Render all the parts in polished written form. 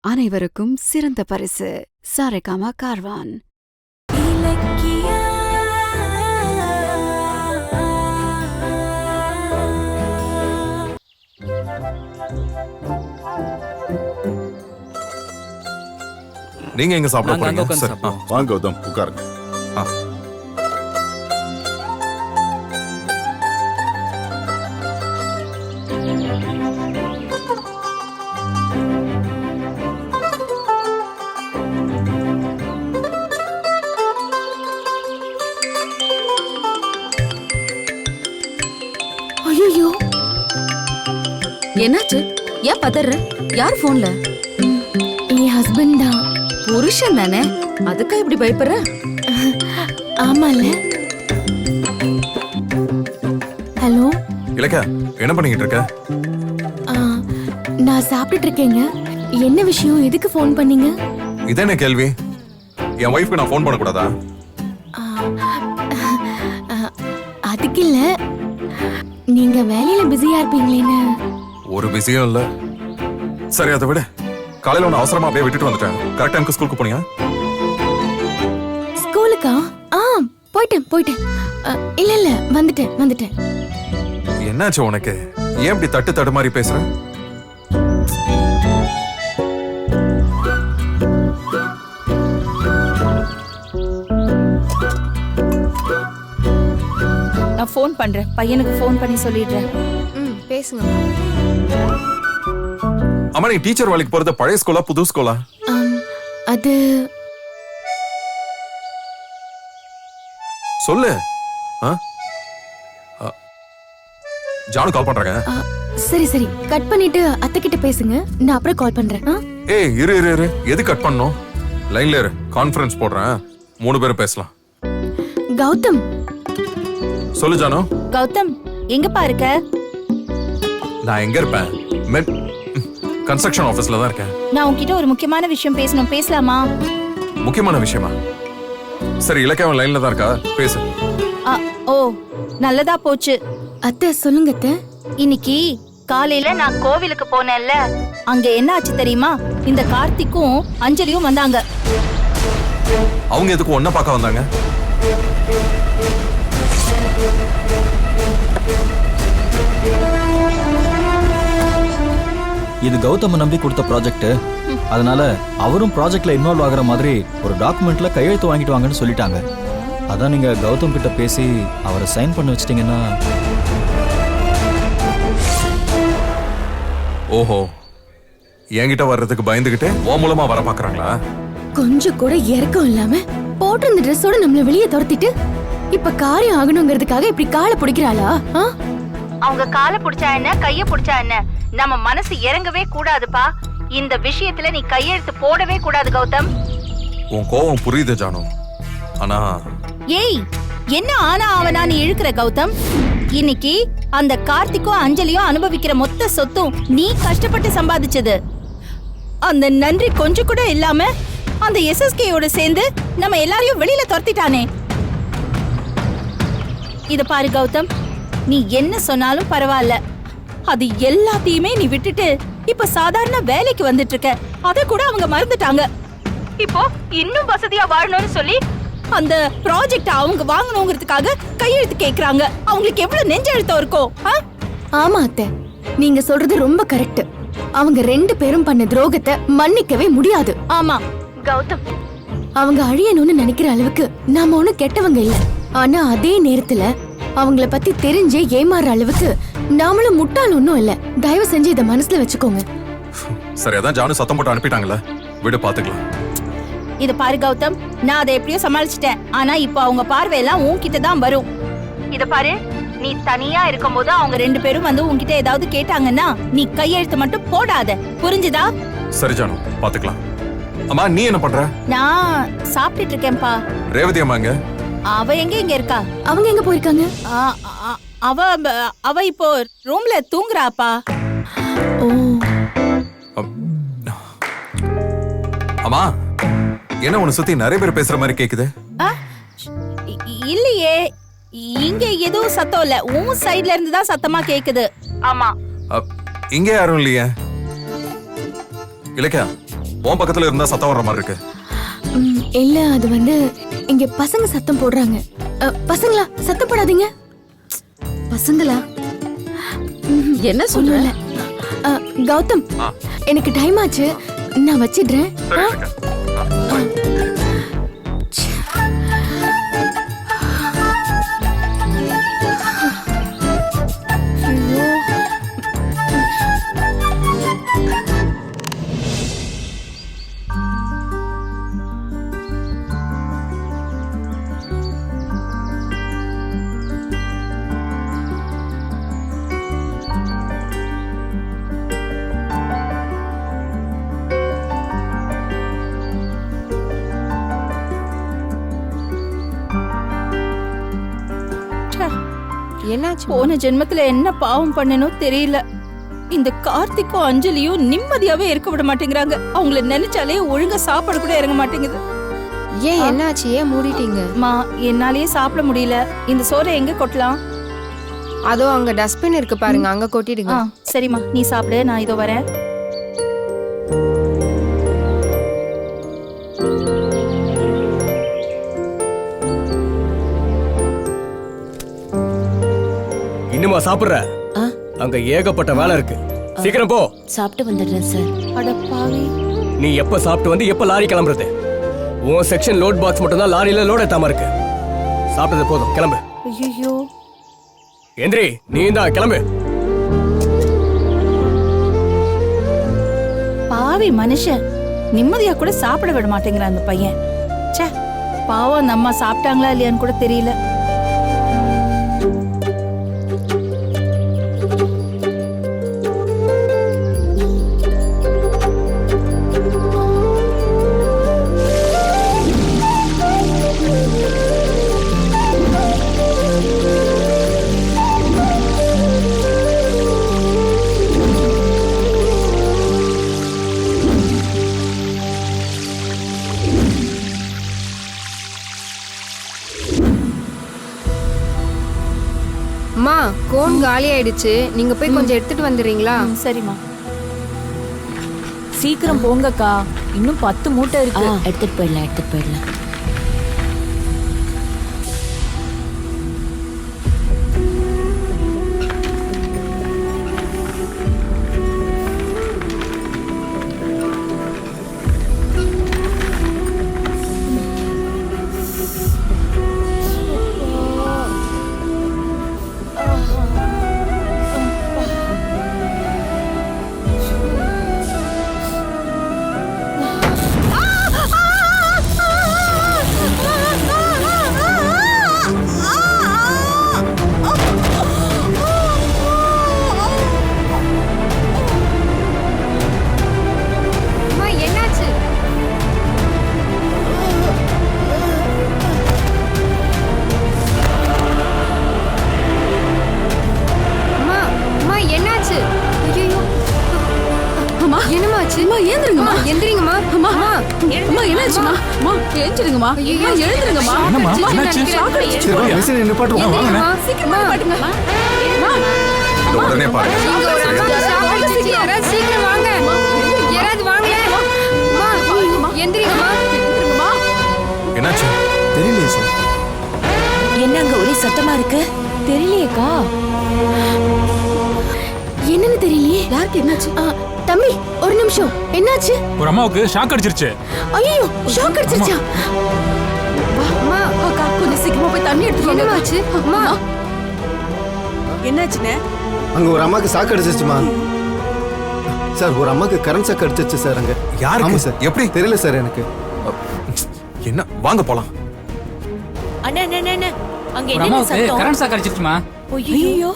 அனைவருக்கும் சிறந்த பரிசு சாரேகாமா கார்வான். நீங்க எங்க சாப்பிட போறீங்க? சரி, வாங்க கௌதம், உட்காருங்க. ஐயோ, என்னாச்சு? ஏன் பதற? யார் போன்ல? என் ஹஸ்பண்ட் தான். புருஷன் தானே, அதுக்கா இப்படி பயப்படுற? ஆமால. ஹலோ இலக்கியா, என்ன பண்ணிக்கிட்டு இருக்க? நான் சாப்பிட்டுட்டு இருக்கேங்க. என்ன விஷயம்? எதுக்கு ஃபோன் பண்ணீங்க? இது என்ன கேள்வி? என் ஒய்ஃப்க்கு நான் ஃபோன் பண்ணக்கூடாதா? அதுக்கு இல்ல, நீங்க வேலையில பிஸியா இருப்பீங்களேன்னு. ஒரு பிஸியும் இல்ல. சரி, அதை விட காலையில ஒன்று அவசரமா அப்படியே விட்டுட்டு வந்துட்டேன். கரெக்ட் டைமுக்கு ஸ்கூலுக்கு போனியா? ஸ்கூலுக்கா? போயிட்டேன். இல்ல வந்துட்டேன். என்னாச்சு உனக்கு? ஏன் இப்படி தட்டு மாதிரி பேசுற? நான் ஃபோன் பண்றேன், பையனுக்கு ஃபோன் பண்ணி சொல்லிடுறேன். பேசுங்க. அம்மா, நீ டீச்சர் வேலைக்கு போறது பழைய ஸ்கூலா புது ஸ்கூலா? அது சொல்லு. ஜானு கால் பண்றாங்க. சரி, கட் பண்ணிட்டு அத்தை கிட்ட பேசுங்க. நான் அப்புறம் கால் பண்றேன். ஏய், இரு. எது கட் பண்ணணும்? லைன்ல இரு, கான்ஃபரன்ஸ் போடுறேன். 3 பேரும் பேசலாம். கௌதம். சொல்லு ஜானு. கௌதம், எங்கப்பா இருக்க? நான் எங்க இருப்பேன்? கன்ஸ்ட்ரக்ஷன் ஆபீஸ்ல தான் இருக்கேன். நான் உன்கிட்ட ஒரு முக்கியமான விஷயம் பேசணும், பேசலாமா? முக்கியமான விஷயமா? சரி, இலக்கியம் லைன்ல தான் இருக்கா, பேசு. ஓ, நல்லதா போச்சு. அத்தை சொல்லுங்க அத்தை. இன்னைக்கு காலையில நான் கோவிலுக்கு போனேன்ல, அங்க என்ன ஆச்சு தெரியுமா? இந்த கார்த்திக்கும் அஞ்சலியும் வந்தாங்க. அவங்க எதுக்கு ஒன்ன பார்க்க வந்தாங்க? இது கௌதம நம்பி கொடுத்த ப்ராஜெக்ட். அதனால அவரும் ப்ராஜெக்ட்ல இன்வால்வ் ஆகுற மாதிரி ஒரு டாக்குமெண்ட்ல கையெழுத்து வாங்கிட்டு வாங்கன்னு சொல்லிட்டாங்க. அதான் நீங்க கௌதம் கிட்ட பேசி அவரை சைன் பண்ண வச்சிட்டீங்கன்னா. ஓஹோ, என்கிட்ட வர்றதுக்கு பயந்துகிட்டு ஓ மூலமா வர பாக்குறாங்களா? கொஞ்சம் கூட இறக்கம் இல்லாம போட்டிருந்த ட்ரெஸ்ஸோட நம்மள வெளியே துரத்திட்டு இப்ப காரியம் ஆகணுங்கிறதுக்காக இப்படி காலை பிடிக்கிறாளா? அவங்க காலை பிடிச்சா என்ன, கைய பிடிச்சா என்ன, நம்ம மனசு இறங்கவே கூடாதுப்பா. இந்த விஷயத்துல நீ கையெழுத்து போடவே கூடாது கௌதம். உன் கோவம் புரியுது ஜானு. ஆனா ஏய், என்ன ஆனா அவனா நீ இழுக்கிற கௌதம்? இன்னைக்கு அந்த கார்த்திக்கும் அஞ்சலியும் அனுபவிக்கிற மொத்த சொத்தும் நீ கஷ்டப்பட்டு சம்பாதிச்சது. அந்த நன்றி கொஞ்சம் கூட இல்லாம அந்த எஸ்எஸ்கேயோட சேர்ந்து நம்ம எல்லாரையும் வெளியில துரத்திட்டானே. இத பாரு கௌதம், நீ என்ன சொன்னாலும் பரவாயில்ல, அது எல்லாத்தையுமே நீ விட்டுட்டு இப்ப சாதாரண வேலைக்கு வந்துட்டு இருக்க. அத கூட அவங்க மறந்துட்டாங்க. இப்போ இன்னும் வசதியா வாழணும்னு சொல்லி அந்த ப்ராஜெக்ட் அவங்க வாங்கணுங்கிறதுக்காக கையெழுத்து கேக்குறாங்க. அவங்களுக்கு எவ்வளவு நெஞ்செழுத்தம் இருக்கும்? ஆமா அத்தை, நீங்க சொல்றது ரொம்ப கரெக்ட். அவங்க 2 பேரும் பண்ண துரோகத்தை மன்னிக்கவே முடியாது. ஆமா கௌதம், அவங்க அழியணும்னு நினைக்கிற அளவுக்கு நாம ஒண்ணும் கெட்டவங்க இல்ல. ஆனா அதே நேரத்துல அவங்கள பத்தி தெரிஞ்சே ஏமாற அளவுக்கு நாமளும் முட்டாள் ஒன்னும் இல்ல. தயவு செஞ்சு இத மனசுல வச்சுக்கோங்க. சரி, அதான் ஜானு சத்தம் போட்டு அனுப்பிட்டாங்கல்ல, விடு பாத்துக்கலாம். இத பாரு கௌதம், நான் அதை எப்படியோ சமாளிச்சிட்டேன். ஆனா இப்போ அவங்க பார்வையெல்லாம் உன்கிட்ட தான் வரும். இத பாரு, நீ தனியா இருக்கும் போது அவங்க 2 பேரும் வந்து உன்கிட்ட ஏதாவது கேட்டாங்கன்னா நீ கையெழுத்து மட்டும் போடாத, புரிஞ்சுதா? சரி ஜானு, பாத்துக்கலாம். அம்மா, நீ என்ன பண்ற? நான் சாப்பிட்டுட்டு இருக்கேன்பா. ரேவதி அம்மா எங்க? அவ எங்க இருக்கா? அவங்க எங்க போயிருக்காங்க? அவ இப்போ ரூம்ல தூங்குறாப்பா. ஓ, அம்மா, என்ன உன்னை சுத்தி நிறைய பேர் பேசுற மாதிரி கேக்குது? இல்லையே, இங்க எதுவும் சத்தம் இல்ல. உன் சைடுல இருந்து தான் சத்தமா கேக்குது. ஆமா, இங்க யாரும் இல்லையே. இலக்கியா, உன் பக்கத்துல இருந்தா சத்தம் வர்ற மாதிரி இருக்கு. இல்ல அது வந்து இங்க பசங்க சத்தம் போடுறாங்க. பசங்களா சத்தம் போடாதீங்க. பசங்களா? என்ன ஒண்ணும் சொல்ற? இல்ல. கௌதம் எனக்கு டைம் ஆச்சு, நான் வச்சிடுறேன். என்னாச்சு? போன ஜென்மத்துல என்ன பாவம் பண்ணனோ தெரியல. இந்த கார்த்திக்கும் அஞ்சலியும் நிம்மதியாவே இருக்க விட மாட்டேங்கிறாங்க. அவங்கள நினைச்சாலே ஒழுங்கா சாப்பாடு கூட இறங்க மாட்டேங்குது. ஏன் என்னாச்சு? ஏன் மூடிட்டீங்க? மா, என்னாலயே சாப்பிட முடியல. இந்த சோறை எங்க கொட்டலாம்? அதோ அங்க டஸ்ட்பின் இருக்கு பாருங்க, அங்க கொட்டிடுங்க. சரிம்மா, நீ சாப்பிடு, நான் இதோ வரேன். இன்னுமா சாப்பிடுற? அங்க ஏகப்பட்ட வேலை இருக்கு, சீக்கிரம் போ. சாப்பிட்டு வந்துடுறேன் சார். அட பாவி. நீ எப்ப சாப்பிட்டு வந்து எப்ப லாரி கிளம்புறது? உன் செக்ஷன் லோட் பாக்ஸ் மட்டும் தான் லாரியில லோட் ஏத்தாம இருக்கு. சாப்பிட்டது போதும், கிளம்பு. ஐயோ, எந்திரி, நீ தான் கிளம்பு. பாவி மனுஷன், நிம்மதியா கூட சாப்பிட விட மாட்டேங்கிறான் அந்த பையன். ச்சே, பாவம் அந்த அம்மா சாப்பிட்டாங்களா இல்லையான்னு கூட தெரியல. அம்மா, கோன் காலி ஆயிடுச்சு, நீங்க போய் கொஞ்சம் எடுத்துட்டு வந்துடுறீங்களா? சரிம்மா. சீக்கிரம் போங்கக்கா, இன்னும் 10 மூட்டை இருக்கு. எடுத்துட்டு போயிடலாம், எடுத்துட்டு போயிடலாம். எந்திரிங்கம்மா, எந்திரிங்கம்மா. அம்மா, அம்மா என்னாச்சுமா? அம்மா எழுந்திருங்கம்மா. அம்மா எழுந்திருங்கம்மா. என்னம்மா என்னாச்சு? சரி வா, மெஷினை நிப்பாட்டுவோம், வாங்க. சீக்கிரமா பாட்டுங்க. இந்த உடனே பாருங்க. இங்க ஒரு அம்மாக்கு ஷாக் அடிச்சிச்சு, யாராவது சீக்கிரம் வாங்க. யாராவது வாங்க. அம்மா எந்திரிங்கம்மா. என்னாச்சு? தெரியலையே சார். என்னங்க ஒரே சத்தமா இருக்கு? தெரியலையேக்கா. என்னன்னு தெரியலையே. யாருக்கு என்னாச்சு? தம்பி ஒரு நிமிஷம், என்னாச்சு? ஒரு அம்மாவுக்கு ஷாக் அடிச்சிருச்சு. ஐயோ, ஷாக் அடிச்சிருச்சா? அம்மா, அக்கா கொஞ்சம் சீக்கிரமா போய் தண்ணி எடுத்து வாங்க. என்னாச்சு? அம்மா என்னாச்சுன்னு? அங்க ஒரு அம்மாக்கு சாக்கு அடிச்சிருச்சுமா சார். ஒரு அம்மாக்கு கரண்ட் சாக்கு அடிச்சிருச்சு சார். அங்க யாருக்கு? ஆமா சார். எப்படி? தெரியல சார் எனக்கு. என்ன, வாங்க போலாம். அண்ணா அண்ணா அண்ணா, அங்க ஒரு என்ன அம்மாவுக்கு சத்தம்? கரண்ட் ஷாக் அடிச்சிருச்சுமா. ஐயோ,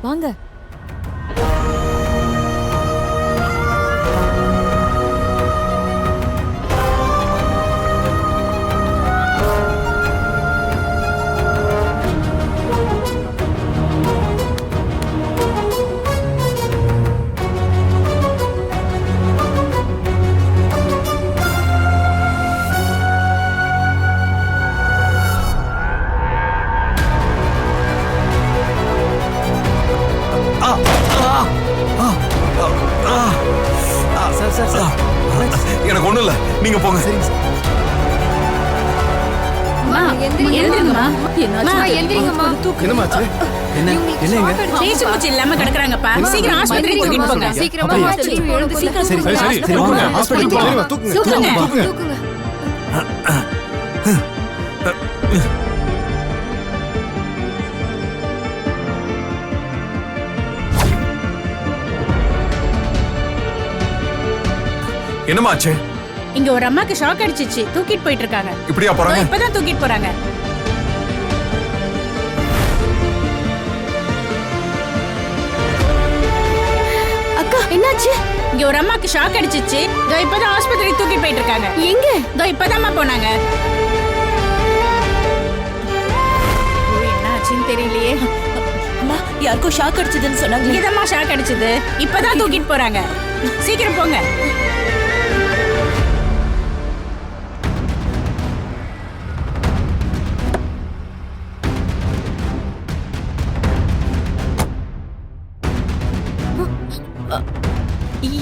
வாங்க. எனக்கு ஒண்ணும் இல்ல, நீங்க போங்க. எந்திரிங்கம்மா எந்திரிங்கம்மா என்னமாச்சு? என்ன என்னங்க? பேச்சு மூச்சு இல்லாம கிடக்குறாங்கப்பா. சீக்கிரம் ஆஸ்பத்திரிக்கு தூக்கிட்டு போங்க. சீக்கிரமா ஹாஸ்பிடல் எழுந்து சீக்கிரம் சரி சரி சரி வாங்க ஹாஸ்பிடல் போங்க. தூக்குங்க தூக்குங்க. என்னம்மா ஆச்சு? இங்க ஒரு அம்மாக்கு ஷாக் அடிச்சிச்சு, தூக்கிட்டு போயிட்டு இருக்காங்க. இப்படியா போறாங்க? இப்பதான் தூக்கிட்டு போறாங்க. அக்கா என்னாச்சு? இங்க ஒரு அம்மாக்கு ஷாக் அடிச்சிச்சு, இதோ இப்பதான் ஆஸ்பத்திரிக்கு தூக்கிட்டு போயிட்டு இருக்காங்க. எங்க? இதோ இப்பதாம்மா போனாங்க. என்ன ஆச்சுன்னு தெரியலையே. அம்மா யாருக்கும் ஷாக் அடிச்சதுன்னு சொன்னாங்க. இங்கதாம்மா ஷாக் அடிச்சது, இப்பதான் தூக்கிட்டு போறாங்க. சீக்கிரம் போங்க.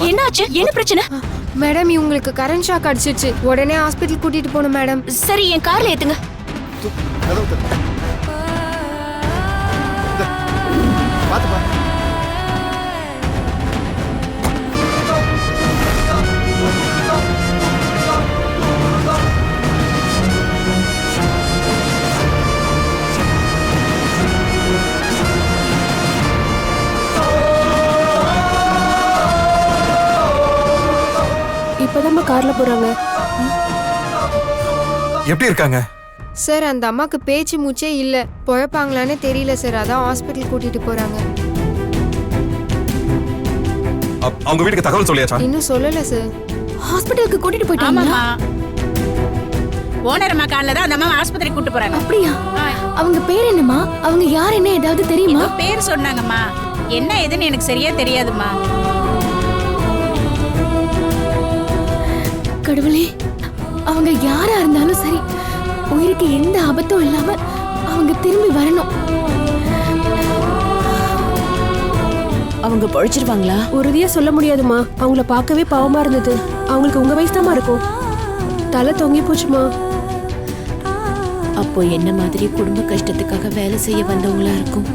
என்னாச்சு? என்ன பிரச்சனை? மேடம் இவங்களுக்கு கரண்ட் ஷாக் அடிச்சிருச்சு, உடனே ஹாஸ்பிடல் கூட்டிட்டு போகணும் மேடம். சரி என் கார்ல ஏத்துங்க. கதவு தட்டு. பாத்து பா. இப்பதான் கார்ல போறாங்க. எப்படி இருக்காங்க? சார் அந்த அம்மாக்கு பேச்சு மூச்சே இல்ல, பொழப்பாங்களான்னு தெரியல சார், அதான் ஹாஸ்பிடல் கூட்டிட்டு போறாங்க. அவங்க வீட்டுக்கு தகவல் சொல்லியாச்சா? இன்னும் சொல்லல சார். ஹாஸ்பிடலுக்கு கூட்டிட்டு போயிட்டாங்களா? ஆமாமா, ஓனர் அம்மா கார்ல தான் அந்த அம்மா ஆஸ்பத்திரிக்கு கூட்டு போறாங்க. அப்படியா? அவங்க பேர் என்னம்மா? அவங்க யார் என்ன ஏதாவது தெரியுமா? ஏதோ பேர் சொன்னாங்கம்மா, என்ன ஏதுன்னு எனக்கு சரியா தெரியாதும்மா. கடவுளே, அவங்க யாரா இருந்தாலும் சரி, உயிருக்கு எந்த ஆபத்தும் இல்லாம அவங்க திரும்பி வரணும். அவங்க பழிச்சிருவாங்களா? உறுதியா சொல்ல முடியாதுமா, அவங்கள பார்க்கவே பாவமா இருந்தது. அவங்களுக்கு உங்க வயசு தான் இருக்கும், தலை தொங்கி போச்சுமா. அப்போ என்ன மாதிரி குடும்ப கஷ்டத்துக்காக வேலை செய்ய வந்தவங்களா இருக்கும்.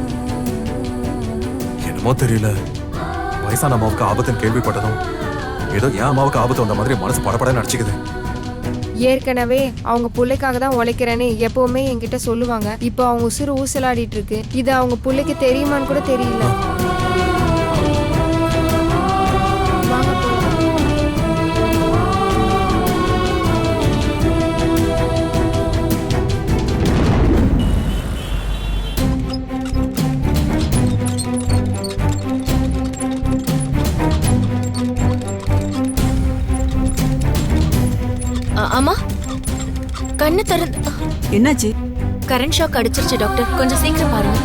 என்னமோ தெரியல, வயசான அம்மாவுக்கு ஆபத்துன்னு கேள்விப்பட்டதும் ஏதோ என் அம்மாவுக்கு ஆபத்து வந்த மாதிரி மனசு படப்பட நடிச்சுக்குது. ஏற்கனவே அவங்க பிள்ளைக்காக தான் உழைக்கிறேன்னு எப்பவுமே என்கிட்ட சொல்லுவாங்க. இப்போ அவங்க உசுறு ஊசலாடிட்டு இருக்கு. இது அவங்க பிள்ளைக்கு தெரியுமான்னு கூட தெரியல. வாங்க போலாம். அம்மா கண்ணு திறந்து. என்னாச்சு? கரண்ட் ஷாக் அடிச்சிருச்சு டாக்டர், கொஞ்சம் சீக்கிரம் பாருங்க.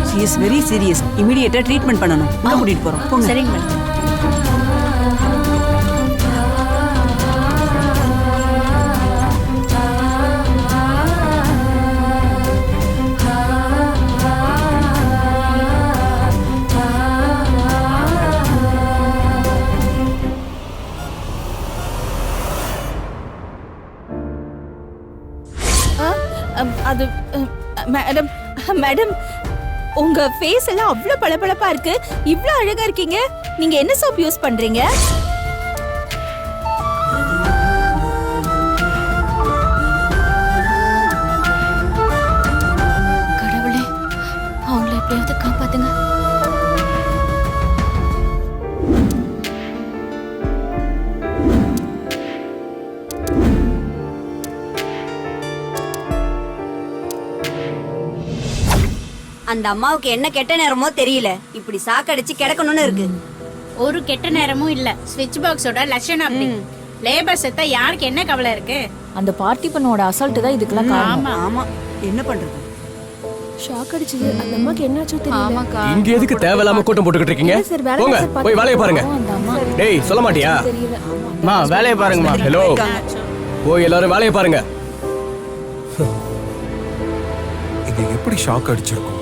she is very serious. இமிடியேட்டா ட்ரீட்மெண்ட் பண்ணனும். உள்ள கூட்டிட்டு போறோம். போங்க. சரிங்க மேடம். அது மேடம், மேடம் உங்க ஃபேஸ் எல்லாம் அவ்வளவு பளபளப்பா இருக்கு, இவ்வளவு அழகா இருக்கீங்க. நீங்க என்ன சோப் யூஸ் பண்றீங்க? கடவுளே, அவங்கள எப்படியாவது காப்பாத்துங்க. அந்த அம்மாவுக்கு என்ன கெட்ட நேரமோ தெரியல, இப்படி சாக்கடிச்சு கிடக்கணும்னு இருக்கு. ஒரு கெட்ட நேரமும் இல்ல, ஸ்விட்ச் பாக்ஸோட லட்சணம் அப்படி. லேபர் செத்தா யாருக்கு என்ன கவலை இருக்கு? அந்த பார்ட்டிபனோட அசால்ட் தான் இதுக்கெல்லாம் காரணம். ஆமா ஆமா, என்ன பண்றது? ஷாக் அடிச்சது, அந்த அம்மாக்கு என்னாச்சோ தெரியல. ஆமாக்கா. இங்க எதுக்கு தேவையில்லாம கூட்டம் போட்டுக்கிட்டு இருக்கீங்க? சார், வேலை போங்க, சார், போய் வேலையை பாருங்க. அந்த அம்மா டேய் சொல்ல மாட்டியா? தெரியல. மா வேலையை பாருங்கம்மா. ஹலோ, போய் எல்லாரும் வேலையை பாருங்க. இங்க எப்படி ஷாக் அடிச்சிருக்கும்?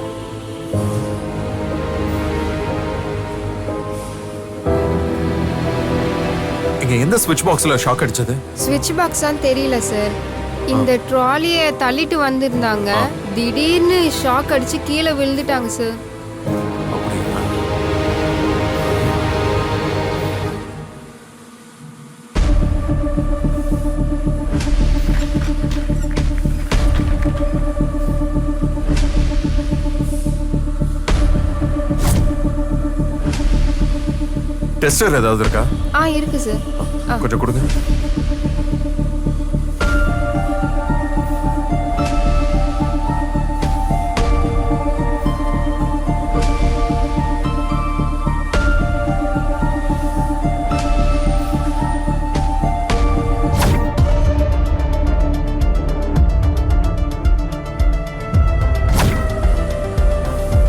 இங்க எந்த ஸ்விட்ச் பாக்ஸ்ல ஷாக் அடிச்சது? ஸ்விட்ச் பாக்ஸான்னு தெரியல சார். இந்த ட்ராலியை தள்ளிட்டு வந்திருந்தாங்க, திடீர்னு ஷாக் அடிச்சு கீழே விழுந்துட்டாங்க சார். அப்படியா? டெஸ்டர் ஏதாவது இருக்கா? இருக்கு சார். கொஞ்சம் கொடுங்க.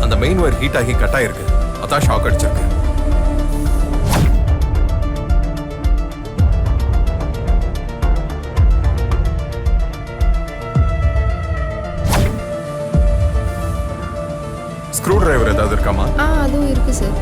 அந்த மெயின் ஒயர் ஹீட் ஆகி கட் ஆயிருக்கு, அதான் ஷாக் அடிச்சிருக்கு. ஸ்க்ரூ டிரைவர் ஏதாவது இருக்காமா? அதுவும் இருக்கு சார்.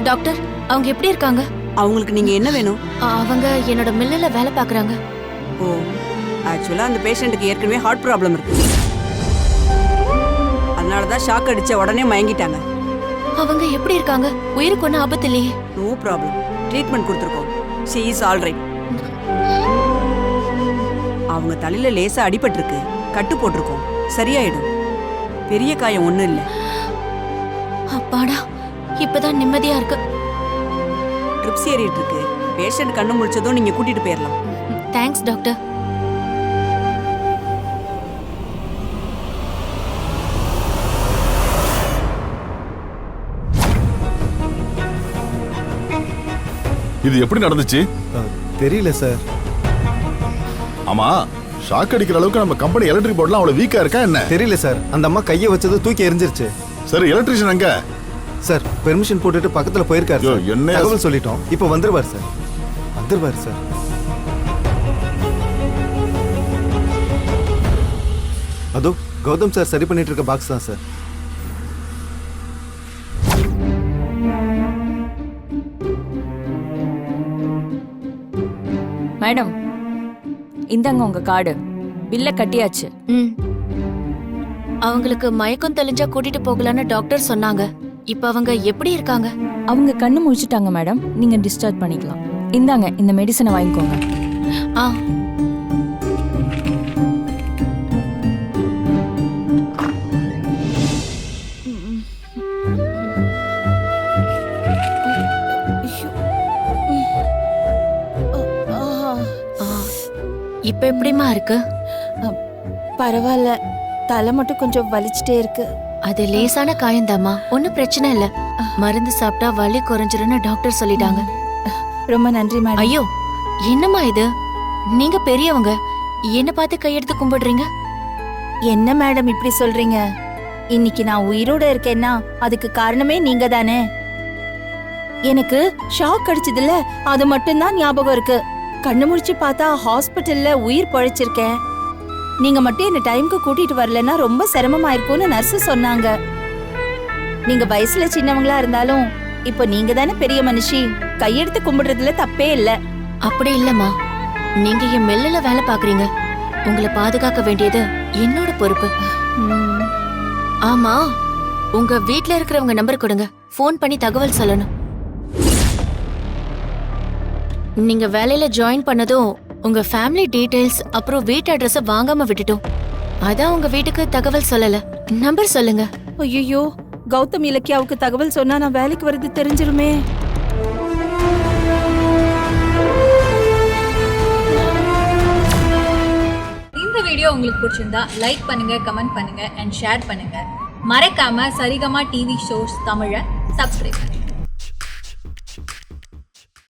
டாக்டர், அவங்க எப்படி இருக்காங்க? அவங்களுக்கு நீங்க என்ன வேணும்? அவங்க என்னோட மில்லுல வேலை பார்க்கறாங்க. ஓ, ஆக்சுவலா அந்த பேஷண்ட்டுக்கு ஏற்கனவே ஹார்ட் ப்ராப்ளம் இருக்கு, அதனால தான் ஷாக் அடிச்ச உடனே மயங்கிட்டாங்க. அவங்க எப்படி இருக்காங்க? உயிருக்கு ஒன்றும் ஆபத்து இல்லையே? நோ ப்ராப்ளம், ட்ரீட்மெண்ட் கொடுத்துருக்கோம். She is all right. அவங்க தலையில லேசா அடிபட்டிருக்கு, கட்டு போட்டிருக்கோம், சரியாயிடும். பெரிய காயம் ஒண்ணும் இல்லை. அப்பாடா, இப்பதான் நிம்மதியா இருக்கு. ட்ரிப்ஸ் ஏறிட்டு இருக்கு. பேஷண்ட் கண்ணு முழிச்சதும் நீங்க கூட்டிட்டு போயிடலாம். Thanks doctor. இது எப்படி நடந்துச்சு? தெரியல சார். ஆமா, ஷாக் அடிக்கிற அளவுக்கு நம்ம கம்பெனி எலக்ட்ரிக் போர்ட்லாம் அவ்வளவு வீக்கா இருக்கா என்ன? தெரியல சார். அந்த அம்மா கையை வச்சது தூக்கி எரிஞ்சிருச்சு. சரி, எலக்ட்ரிஷியன் எங்க? சார் பெர்மிஷன் போட்டுட்டு பக்கத்துல போயிருக்காரு சார். என்ன தகவல் சொல்லிட்டோம், இப்போ வந்துருவார் சார். வந்துருவார் சார். அதோ கௌதம் சார் சரி பண்ணிட்டு இருக்க பாக்ஸ் தான் சார். மேடம், இந்தாங்க உங்க கார்டு. பில்ல கட்டியாச்சு. அவங்களுக்கு மயக்கம் தெளிஞ்சா கூட்டிட்டு போகலான்னு டாக்டர் சொன்னாங்க. இப்ப அவங்க எப்படி இருக்காங்க? அவங்க கண்ணு முழிச்சிட்டாங்க மேடம். நீங்க டிஸ்சார்ஜ் பண்ணிக்கலாம். இந்தாங்க, இந்த மெடிசனை வாங்கிக்கோங்க. இப்ப எப்படிமா இருக்கு? பரவாயில்ல, தலை மட்டும் கொஞ்சம் வலிச்சுட்டே இருக்கு. அது லேசான காயந்தாமா, ஒன்னும் பிரச்சனை இல்ல. மருந்து சாப்பிட்டா வலி குறைஞ்சிரும்னு டாக்டர் சொல்லிட்டாங்க. ரொம்ப நன்றி மேடம். ஐயோ, என்னம்மா இது? நீங்க பெரியவங்க, என்ன பார்த்து கையெடுத்து கும்பிடுறீங்க? என்ன மேடம் இப்படி சொல்றீங்க? இன்னைக்கு நான் உயிரோட இருக்கேன்னா அதுக்கு காரணமே நீங்க தானே. எனக்கு ஷாக் அடிச்சதுல அது மட்டும்தான் ஞாபகம் இருக்கு. கண்ணு முடிச்சு பார்த்தா ஹாஸ்பிட்டல்ல உயிர் பழைச்சிருக்கேன். நீங்க மட்டும் என்ன டைம்க்கு கூட்டிட்டு வரலன்னா ரொம்ப சிரமமா இருக்கும்னு நர்ஸ் சொன்னாங்க. நீங்க வயசுல சின்னவங்களா இருந்தாலும் இப்போ நீங்க தானே பெரிய மனுஷி. கையெடுத்து கும்பிடுறதுல தப்பே இல்ல. அப்படி இல்லம்மா, நீங்க என் மெல்லுல வேலை பாக்குறீங்க. உங்களை பாதுகாக்க வேண்டியது என்னோட பொறுப்பு. ஆமா, உங்க வீட்ல இருக்கிறவங்க நம்பர் கொடுங்க, ஃபோன் பண்ணி தகவல் சொல்லணும். நீங்க வேலையில ஜாயின் பண்ணதும் உங்க ஃபேமிலி டீடைல்ஸ் அப்புறம் வீட்டு அட்ரஸ வாங்காம விட்டுட்டோம். அதான் உங்க வீட்டுக்கு தகவல் சொல்லல. நம்பர் சொல்லுங்க. ஐயோ, கௌதம் இலக்கியாவுக்கு தகவல் சொன்னா நான் வேலைக்கு வரது தெரிஞ்சிருமே. இந்த வீடியோ வீடியோ உங்களுக்கு பிடிச்சிருந்தா லைக் பண்ணுங்க, கமெண்ட் பண்ணுங்க அண்ட் ஷேர் பண்ணுங்க. மறக்காம சரிகமா டிவி ஷோஸ் தமிழை சப்ஸ்கிரைப் பண்ணுங்க.